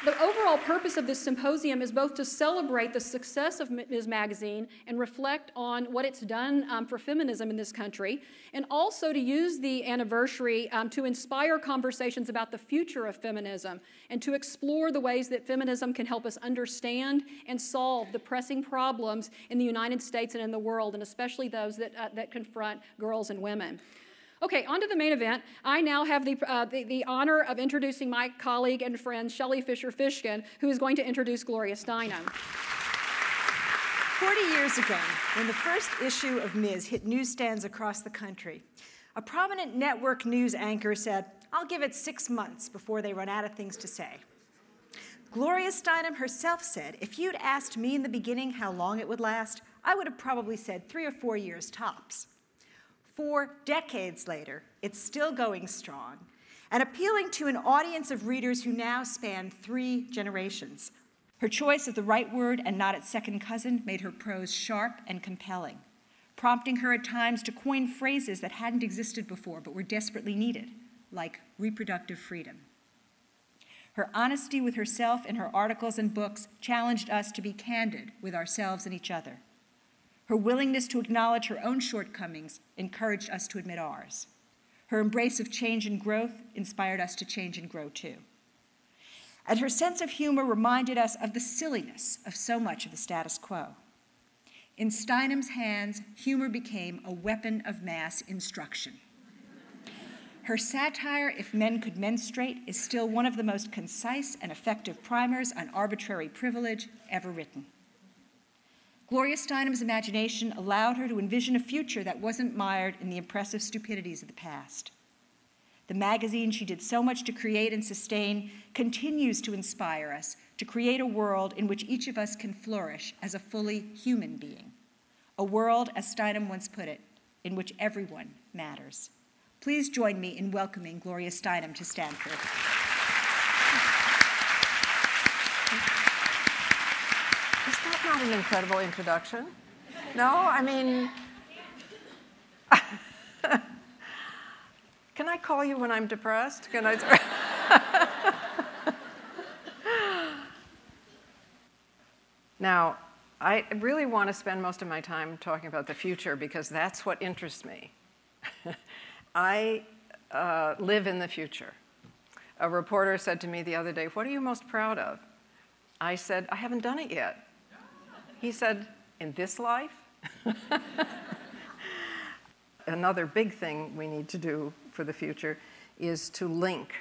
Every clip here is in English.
The overall purpose of this symposium is both to celebrate the success of Ms. Magazine and reflect on what it's done for feminism in this country, and also to use the anniversary to inspire conversations about the future of feminism and to explore the ways that feminism can help us understand and solve the pressing problems in the United States and in the world, and especially those that confront girls and women. Okay, on to the main event. I now have the honor of introducing my colleague and friend, Shelley Fisher-Fishkin, who is going to introduce Gloria Steinem. 40 years ago, when the first issue of Ms. hit newsstands across the country, a prominent network news anchor said, "I'll give it 6 months before they run out of things to say." Gloria Steinem herself said, "If you'd asked me in the beginning how long it would last, I would have probably said 3 or 4 years tops." 4 decades later, it's still going strong and appealing to an audience of readers who now span 3 generations. Her choice of the right word and not its second cousin made her prose sharp and compelling, prompting her at times to coin phrases that hadn't existed before but were desperately needed, like reproductive freedom. Her honesty with herself in her articles and books challenged us to be candid with ourselves and each other. Her willingness to acknowledge her own shortcomings encouraged us to admit ours. Her embrace of change and growth inspired us to change and grow too. And her sense of humor reminded us of the silliness of so much of the status quo. In Steinem's hands, humor became a weapon of mass instruction. Her satire, If Men Could Menstruate, is still one of the most concise and effective primers on arbitrary privilege ever written. Gloria Steinem's imagination allowed her to envision a future that wasn't mired in the oppressive stupidities of the past. The magazine she did so much to create and sustain continues to inspire us to create a world in which each of us can flourish as a fully human being. A world, as Steinem once put it, in which everyone matters. Please join me in welcoming Gloria Steinem to Stanford. Is that not an incredible introduction? No? I mean, can I call you when I'm depressed? Can I? Now, I really want to spend most of my time talking about the future because that's what interests me. I live in the future. A reporter said to me the other day, "What are you most proud of?" I said, "I haven't done it yet." He said, "In this life?" Another big thing we need to do for the future is to link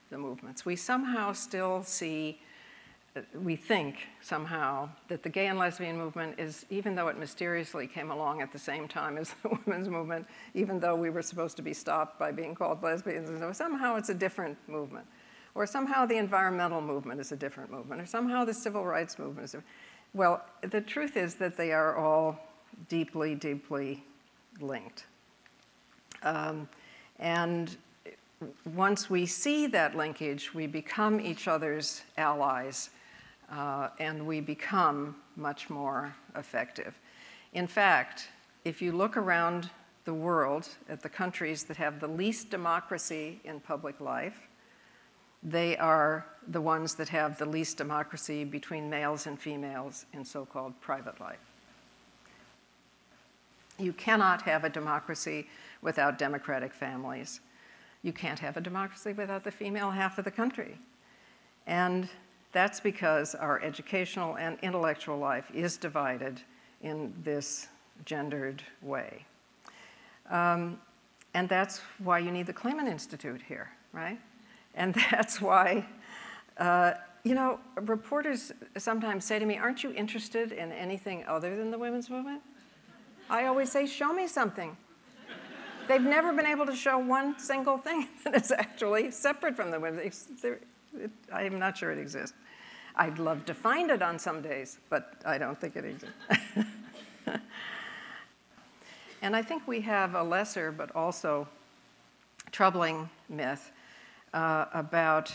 the movements. We somehow still see, we think somehow that the gay and lesbian movement is, even though it mysteriously came along at the same time as the women's movement, even though we were supposed to be stopped by being called lesbians, and somehow it's a different movement. Or somehow the environmental movement is a different movement, or somehow the civil rights movement is a. Well, the truth is that they are all deeply, deeply linked. And once we see that linkage, we become each other's allies, and we become much more effective. In fact, if you look around the world at the countries that have the least democracy in public life, they are the ones that have the least democracy between males and females in so-called private life. You cannot have a democracy without democratic families. You can't have a democracy without the female half of the country. And that's because our educational and intellectual life is divided in this gendered way. And that's why you need the Clayman Institute here, right? And that's why, you know, reporters sometimes say to me, "Aren't you interested in anything other than the women's movement?" I always say, "Show me something." They've never been able to show one single thing that is actually separate from the women. I'm not sure it exists. I'd love to find it on some days, but I don't think it exists. And I think we have a lesser but also troubling myth about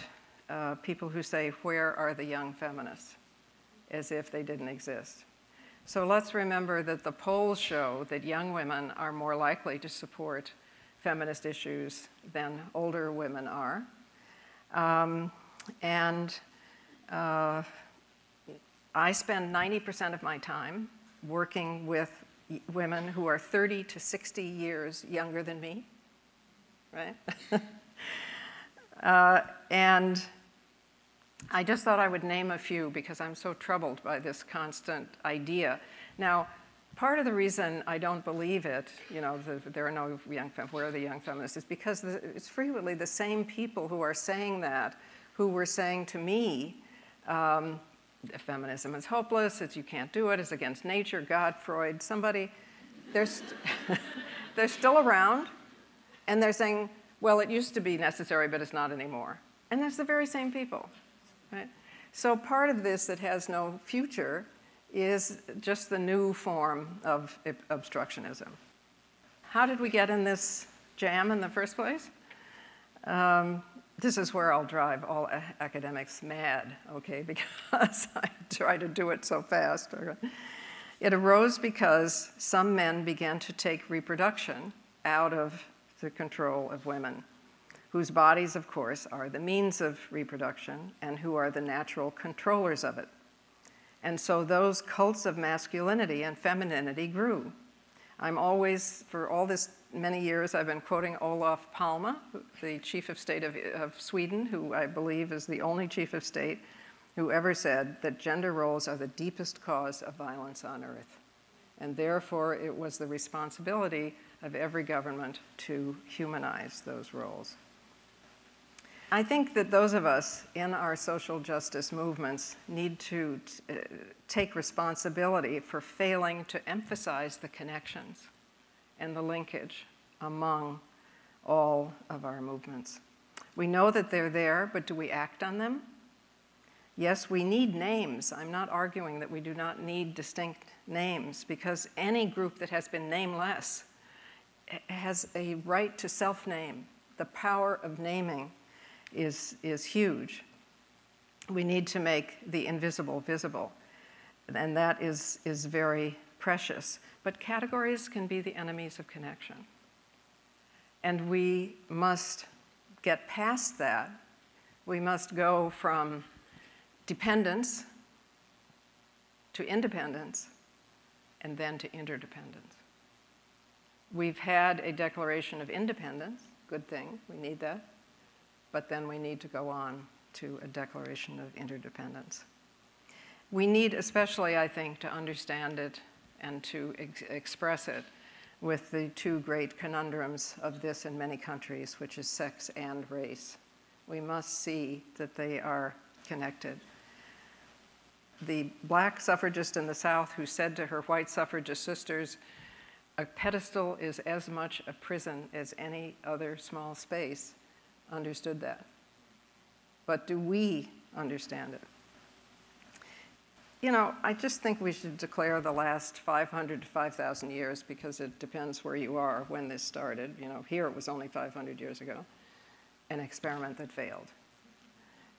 people who say, "Where are the young feminists?" as if they didn't exist. So let's remember that the polls show that young women are more likely to support feminist issues than older women are. And I spend 90% of my time working with women who are 30 to 60 years younger than me, right? And I just thought I would name a few because I'm so troubled by this constant idea. Now, part of the reason I don't believe it, you know, there are no young feminists, where are the young feminists, is because it's frequently the same people who are saying that who were saying to me, feminism is hopeless, you can't do it, it's against nature, God, Freud, somebody. They're still around, and they're saying, well, it used to be necessary, but it's not anymore. And it's the very same people, right? So part of this that has no future is just the new form of obstructionism. How did we get in this jam in the first place? This is where I'll drive all academics mad, okay, because I try to do it so fast. It arose because some men began to take reproduction out of the control of women, whose bodies, of course, are the means of reproduction and who are the natural controllers of it. And so those cults of masculinity and femininity grew. I'm always, for all this many years, I've been quoting Olof Palme, the chief of state of Sweden, who I believe is the only chief of state who ever said that gender roles are the deepest cause of violence on earth. And therefore, it was the responsibility of every government to humanize those roles. I think that those of us in our social justice movements need to take responsibility for failing to emphasize the connections and the linkage among all of our movements. We know that they're there, but do we act on them? Yes, we need names. I'm not arguing that we do not need distinct names, because any group that has been nameless has a right to self-name. The power of naming is huge. We need to make the invisible visible, and that is very precious. But categories can be the enemies of connection. And we must get past that. We must go from dependence to independence and then to interdependence. We've had a declaration of independence, good thing, we need that. But then we need to go on to a declaration of interdependence. We need, especially, I think, to understand it and to express it with the two great conundrums of this in many countries, which is sex and race. We must see that they are connected. The black suffragist in the South who said to her white suffragist sisters, "A pedestal is as much a prison as any other small space," understood that. But do we understand it? You know, I just think we should declare the last 500 to 5,000 years, because it depends where you are when this started. You know, here it was only 500 years ago, an experiment that failed.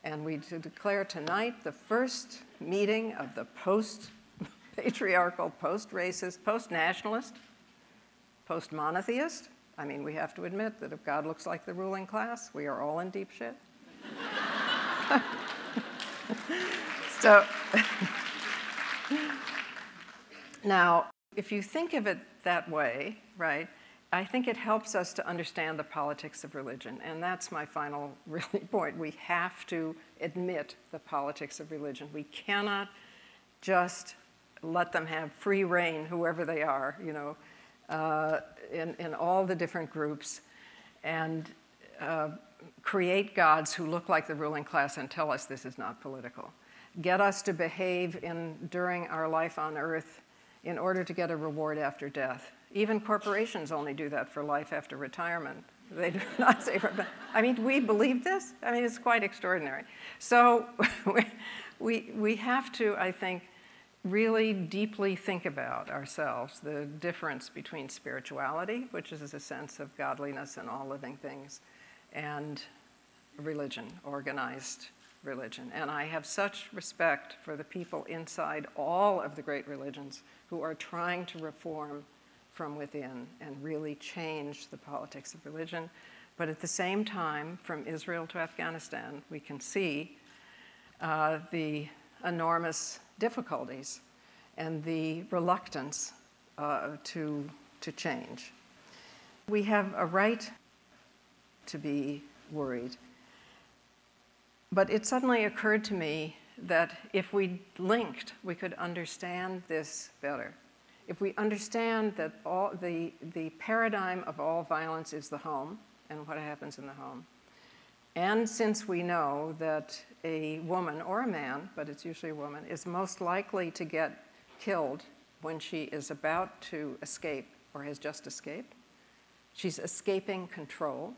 And we declare tonight the first meeting of the post-patriarchal, post-racist, post-nationalist, post-monotheist. I mean, we have to admit that if God looks like the ruling class, we are all in deep shit. So, now, if you think of it that way, right, I think it helps us to understand the politics of religion. And that's my final really point. We have to admit the politics of religion. We cannot just let them have free reign, whoever they are, you know, in all the different groups, and create gods who look like the ruling class and tell us this is not political. Get us to behave during our life on earth in order to get a reward after death. Even corporations only do that for life after retirement. They do not say, I mean, we believe this? I mean, it's quite extraordinary. So we have to, I think, really deeply think about ourselves, the difference between spirituality, which is a sense of godliness in all living things, and religion, organized religion. And I have such respect for the people inside all of the great religions who are trying to reform from within and really change the politics of religion. But at the same time, from Israel to Afghanistan, we can see the enormous difficulties and the reluctance to change. We have a right to be worried. But it suddenly occurred to me that if we linked, we could understand this better. If we understand that the paradigm of all violence is the home and what happens in the home, and since we know that a woman or a man, but it's usually a woman, is most likely to get killed when she is about to escape or has just escaped, she's escaping control,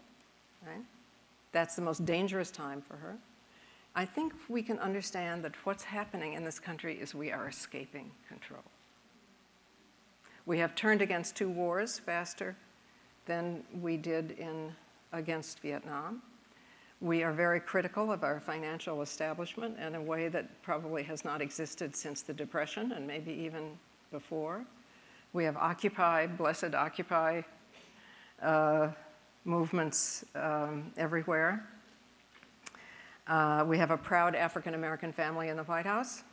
right? That's the most dangerous time for her. I think we can understand that what's happening in this country is we are escaping control. We have turned against 2 wars faster than we did against Vietnam. We are very critical of our financial establishment in a way that probably has not existed since the Depression and maybe even before. We have Occupy, blessed Occupy movements everywhere. We have a proud African-American family in the White House.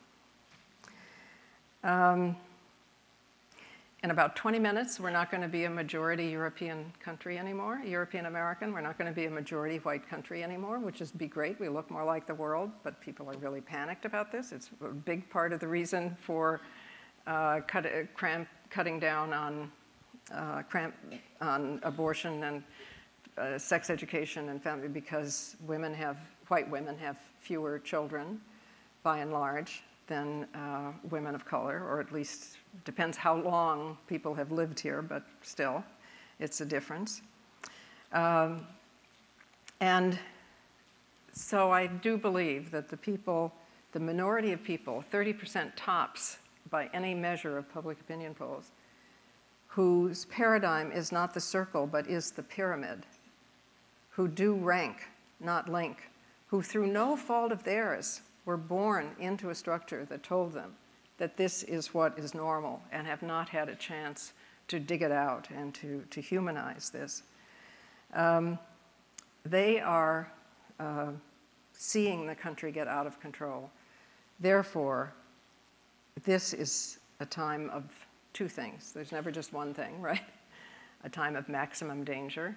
In about 20 minutes, we're not going to be a majority European country anymore, European American. We're not going to be a majority white country anymore, which would be great. We look more like the world, but people are really panicked about this. It's a big part of the reason for cutting down on abortion and sex education and family, because white women have fewer children, by and large, than women of color, or at least depends how long people have lived here, but still, it's a difference. And so I do believe that the minority of people, 30% tops by any measure of public opinion polls, whose paradigm is not the circle, but is the pyramid, who do rank, not link, who through no fault of theirs were born into a structure that told them that this is what is normal and have not had a chance to dig it out and to humanize this. They are seeing the country get out of control. Therefore, this is a time of 2 things. There's never just one thing, right? A time of maximum danger,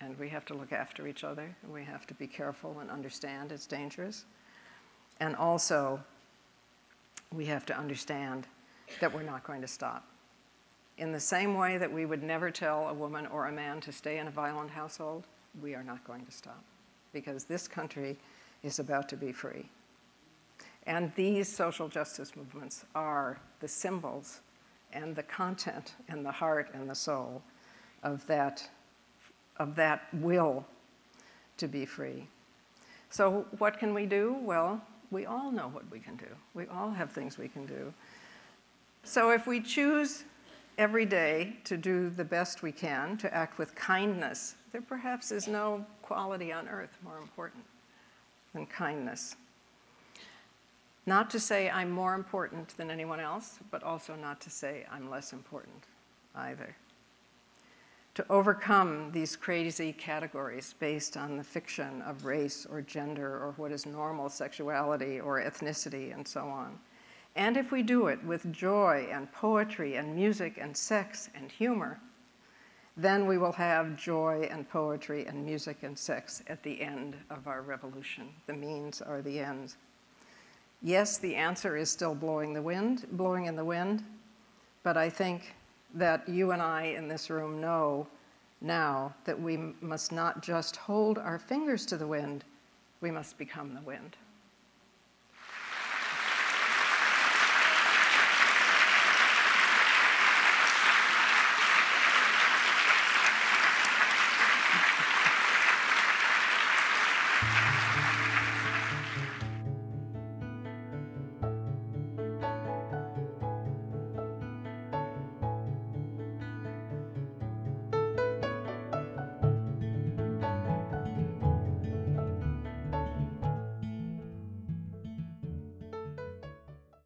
and we have to look after each other, and we have to be careful and understand it's dangerous. And also, we have to understand that we're not going to stop. In the same way that we would never tell a woman or a man to stay in a violent household, we are not going to stop, because this country is about to be free. And these social justice movements are the symbols and the content and the heart and the soul of that will to be free. So what can we do? Well, we all know what we can do. We all have things we can do. So if we choose every day to do the best we can, to act with kindness, there perhaps is no quality on earth more important than kindness. Not to say I'm more important than anyone else, but also not to say I'm less important either. To overcome these crazy categories based on the fiction of race or gender or what is normal sexuality or ethnicity and so on. And if we do it with joy and poetry and music and sex and humor, then we will have joy and poetry and music and sex at the end of our revolution. The means are the ends. Yes, the answer is still blowing in the wind, but I think that you and I in this room know now that we must not just hold our fingers to the wind, we must become the wind.